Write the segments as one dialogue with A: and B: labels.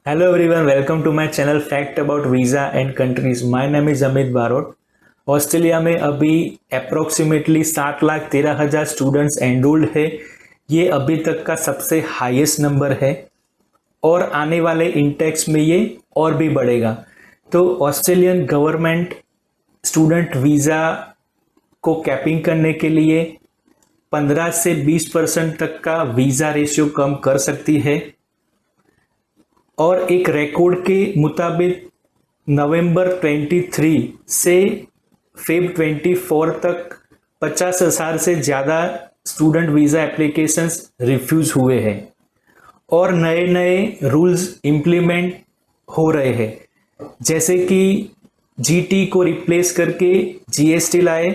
A: Hello everyone, welcome to my channel fact about visa and countries. My name is Amit Barot. Australia में अभी approximately 7,13,000 students enrolled है। ये अभी तक का सबसे हाईएस्ट नंबर है और आने वाले इंटेक्स में ये और भी बढ़ेगा। तो ऑस्ट्रेलियन गवर्नमेंट स्टूडेंट वीज़ा को कैपिंग करने के लिए 15 से 20% तक का वीज़ा रेशियो कम कर सकती है और एक रिकॉर्ड के मुताबिक नवंबर 23 से फेब 24 तक 50,000 से ज़्यादा स्टूडेंट वीज़ा एप्लीकेशंस रिफ्यूज़ हुए हैं और नए नए रूल्स इम्प्लीमेंट हो रहे हैं, जैसे कि जीटी को रिप्लेस करके जीएसटी लाए,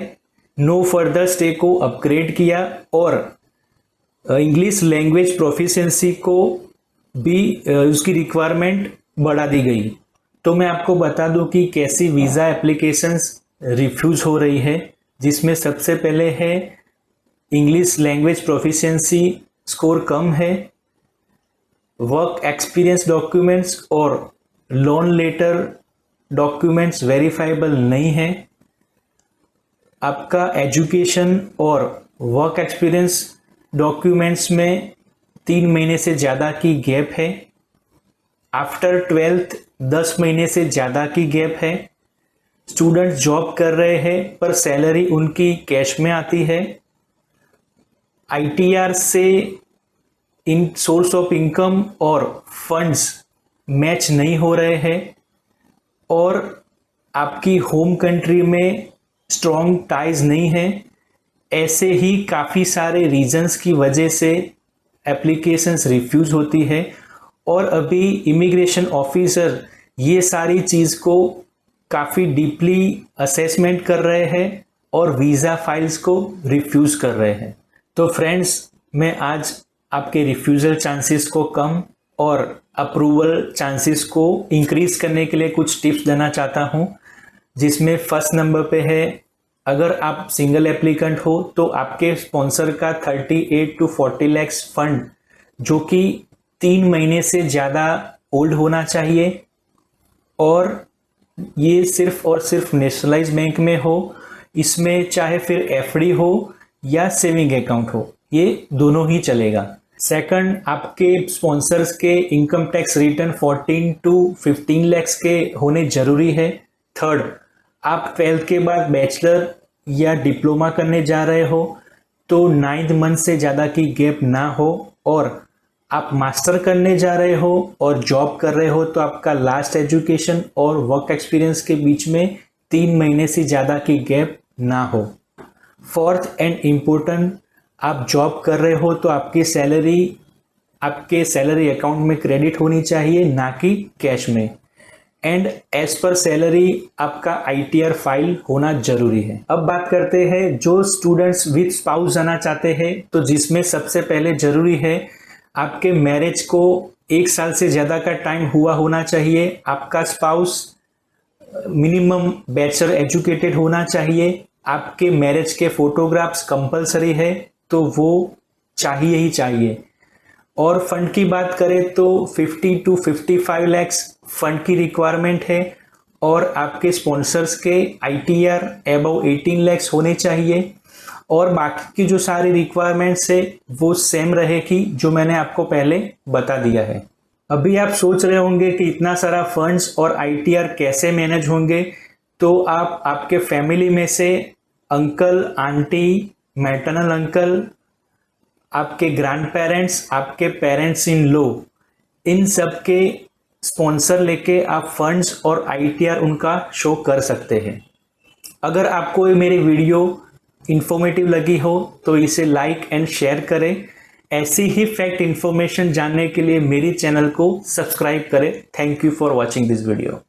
A: नो फर्दर स्टे को अपग्रेड किया और इंग्लिश लैंग्वेज प्रोफिशिएंसी को भी उसकी रिक्वायरमेंट बढ़ा दी गई। तो मैं आपको बता दूं कि कैसी वीज़ा एप्लीकेशंस रिफ्यूज़ हो रही है, जिसमें सबसे पहले है इंग्लिश लैंग्वेज प्रोफिशिएंसी स्कोर कम है, वर्क एक्सपीरियंस डॉक्यूमेंट्स और लोन लेटर डॉक्यूमेंट्स वेरीफाइबल नहीं है, आपका एजुकेशन और वर्क एक्सपीरियंस डॉक्यूमेंट्स में 3 महीने से ज़्यादा की गैप है, आफ्टर 12th 10 महीने से ज़्यादा की गैप है, स्टूडेंट्स जॉब कर रहे हैं पर सैलरी उनकी कैश में आती है, आईटीआर से इन सोर्स ऑफ इनकम और फंड्स मैच नहीं हो रहे हैं और आपकी होम कंट्री में स्ट्रॉन्ग टाइज नहीं है। ऐसे ही काफ़ी सारे रीजंस की वजह से एप्लीकेशंस रिफ्यूज़ होती है और अभी इमिग्रेशन ऑफिसर ये सारी चीज़ को काफ़ी डीपली असेसमेंट कर रहे हैं और वीज़ा फाइल्स को रिफ्यूज़ कर रहे हैं। तो फ्रेंड्स, मैं आज आपके रिफ्यूज़ल चांसेस को कम और अप्रूवल चांसेस को इंक्रीज़ करने के लिए कुछ टिप्स देना चाहता हूँ, जिसमें फर्स्ट नंबर पे है, अगर आप सिंगल एप्लीकेंट हो तो आपके स्पॉन्सर का 38 to 40 लाख फंड जो कि 3 महीने से ज़्यादा ओल्ड होना चाहिए और ये सिर्फ और सिर्फ नेशनलाइज बैंक में हो, इसमें चाहे फिर एफडी हो या सेविंग अकाउंट हो, ये दोनों ही चलेगा। सेकंड, आपके स्पॉन्सर्स के income tax return 14 to 15 lakh के होने जरूरी है। थर्ड, आप 12th के बाद बैचलर या डिप्लोमा करने जा रहे हो तो 9th मंथ से ज़्यादा की गैप ना हो और आप मास्टर करने जा रहे हो और जॉब कर रहे हो तो आपका लास्ट एजुकेशन और वर्क एक्सपीरियंस के बीच में 3 महीने से ज़्यादा की गैप ना हो। फोर्थ एंड इम्पोर्टेंट, आप जॉब कर रहे हो तो आपकी सैलरी आपके सैलरी अकाउंट में क्रेडिट होनी चाहिए, ना कि कैश में। एंड एज पर सैलरी आपका आईटीआर फाइल होना जरूरी है। अब बात करते हैं जो स्टूडेंट्स विद स्पाउस जाना चाहते हैं, तो जिसमें सबसे पहले जरूरी है आपके मैरिज को 1 साल से ज़्यादा का टाइम हुआ होना चाहिए, आपका स्पाउस मिनिमम बैचलर एजुकेटेड होना चाहिए, आपके मैरिज के फोटोग्राफ्स कंपलसरी है तो वो चाहिए ही चाहिए। और फंड की बात करें तो 50 to 55 लाख फंड की रिक्वायरमेंट है और आपके स्पॉन्सर्स के आईटीआर अबव 18 लाख होने चाहिए और बाकी की जो सारी रिक्वायरमेंट्स है वो सेम रहेगी जो मैंने आपको पहले बता दिया है। अभी आप सोच रहे होंगे कि इतना सारा फंड्स और आईटीआर कैसे मैनेज होंगे, तो आप आपके फैमिली में से अंकल आंटी, मैटरनल अंकल, आपके ग्रैंड पेरेंट्स, आपके पेरेंट्स इन लो, इन सब के स्पॉन्सर लेके आप फंड्स और आईटीआर उनका शो कर सकते हैं। अगर आपको ये मेरी वीडियो इंफॉर्मेटिव लगी हो तो इसे लाइक एंड शेयर करें। ऐसी ही फैक्ट इंफॉर्मेशन जानने के लिए मेरी चैनल को सब्सक्राइब करें। Thank you for watching this video.